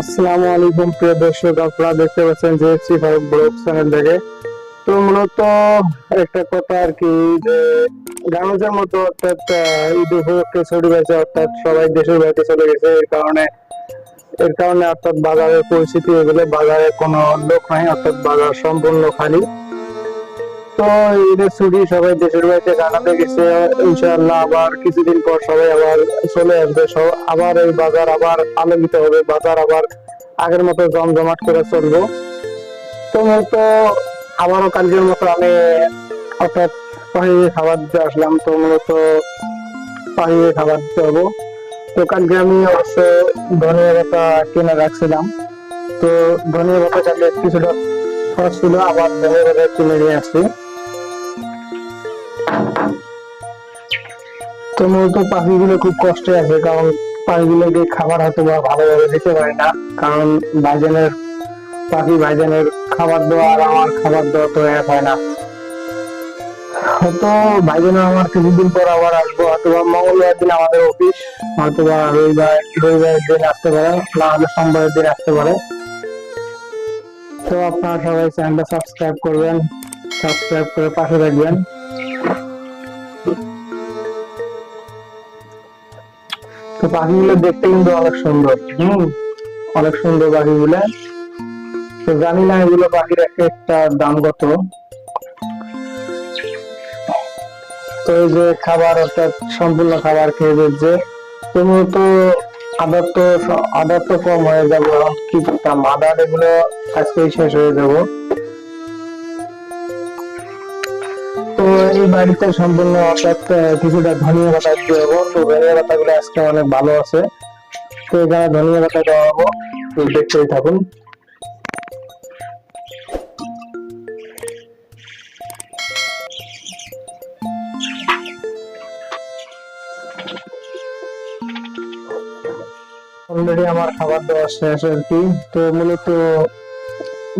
আসসালামু আলাইকুম প্রিয় দর্শক, আপনারা দেখতে পাচ্ছেন যে ফারুক ব্লগ চ্যানেল থেকে। তো মূলত একটা কথা আর কি, যে গানুজের মতো অর্থাৎ ঈদ উপলক্ষে ছুটি পেয়েছে, অর্থাৎ সবাই দেশের বাড়িতে চলে গেছে। এর কারণে অর্থাৎ বাজারের পরিস্থিতি এগুলো, বাজারে কোনো লোক নাই, অর্থাৎ বাজার সম্পূর্ণ খালি। তো ঈদের ছুটি, সবাই দেশের বাড়িতে কাটাতে গেছে। ইনশাআল্লাহ আবার কিছুদিন পর সবাই আবার চলে আসবে, আবার এই বাজার আবার আলোকিত হবে, বাজার আবার আগের মতো জমজমাট করে চলবো। তো মূলত আবারও কালকের মতো আমি অর্থাৎ পাখিকে খাবার দিতে আসলাম। তো মূলত পাখিকে খাবার দিতে হবো। তো কালকে আমি অবশ্য ধনিয়া পাতা কিনে রাখছিলাম। তো ধনিয়া পাতা কালকে কিছুটা খরচ ছিল, আবার ধনিয়া পাতা কিনে নিয়ে আসছি। তো মূলত পাখিগুলো খুব কষ্টে আছে, কারণ পাখিগুলোকে খাবার হয়তো বা ভালোভাবে দিতে পারি না। কারণ ভাইজানের খাবার দেওয়া আর আমার খাবার দেওয়া তো এক হয় না। হয়তো ভাইজান আমার কিছুদিন পর আবার আসবো, হয়তো বা মঙ্গলবার দিন আমাদের অফিস, হয়তো বা রবিবারের দিন আসতে পারে, না হলে সোমবারের দিন আসতে পারে। তো আপনারা সবাই চ্যানেলটা সাবস্ক্রাইব করবেন, সাবস্ক্রাইব করে পাশে থাকবেন। তো পাখিগুলো দেখতে কিন্তু অনেক সুন্দর, অনেক সুন্দর পাখিগুলো। তো জানি না এগুলো পাখির একটা দাম কত। তো এই যে খাবার, অর্থাৎ সম্পূর্ণ খাবার খেয়ে দিচ্ছে। তো মূলত আদার তো কম হয়ে যাবে, এখন কি করতাম, আদার এগুলো আজকেই শেষ হয়ে যাব। তো এই বাড়িতে সম্পূর্ণ অর্থাৎ কিছুটা ধনিয়া পাতা দিয়ে হবো। তো ধনিয়া পাতা গুলো আজকে অনেক ভালো আছে, তো এখানে ধনিয়া পাতা দেওয়া হবো। তো দেখতেই থাকুন। অলরেডি আমার খাবার দেওয়া শেষ আর কি। তো মূলত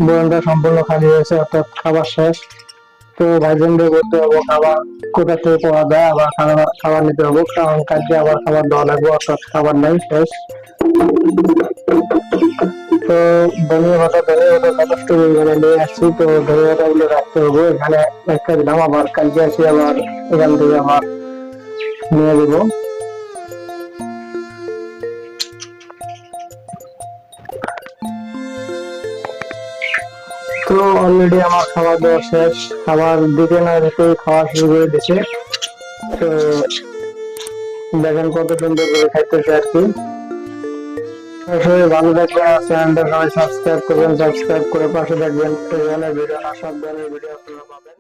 বয়ানটা সম্পূর্ণ খালি হয়েছে, অর্থাৎ খাবার শেষ। তো ভাইজানদের বলতে হবে খাবার কোথা থেকে পাওয়া যায়, আবার খাবার নিতে হবে, কারণ কালকে আবার খাবার দেওয়া লাগবে, অর্থাৎ খাবার নাই, শেষ। তো ধনিয়া পাতা যথেষ্ট পরিমাণে নিয়ে আসছি। তো ধনিয়া পাতা গুলো রাখতে হবে এখানে, একটা দিলাম, আবার কালকে আসি আবার এখান থেকে আবার নিয়ে দেবো। তো অলরেডি আমার খাবার দেওয়া শেষ, খাবার দিতে না দিতে খাওয়া শুরু করে দিছে। তো দেখেন কত সুন্দর করে খাইতেছে আর কি। সবাই ভালো থাকবেন, আর চ্যানেলটা সবাই সাবস্ক্রাইব করবেন, সাবস্ক্রাইব করে পাশে থাকবেন। এই ধরনের ভিডিও না, সব ধরনের ভিডিও আপনারা পাবেন।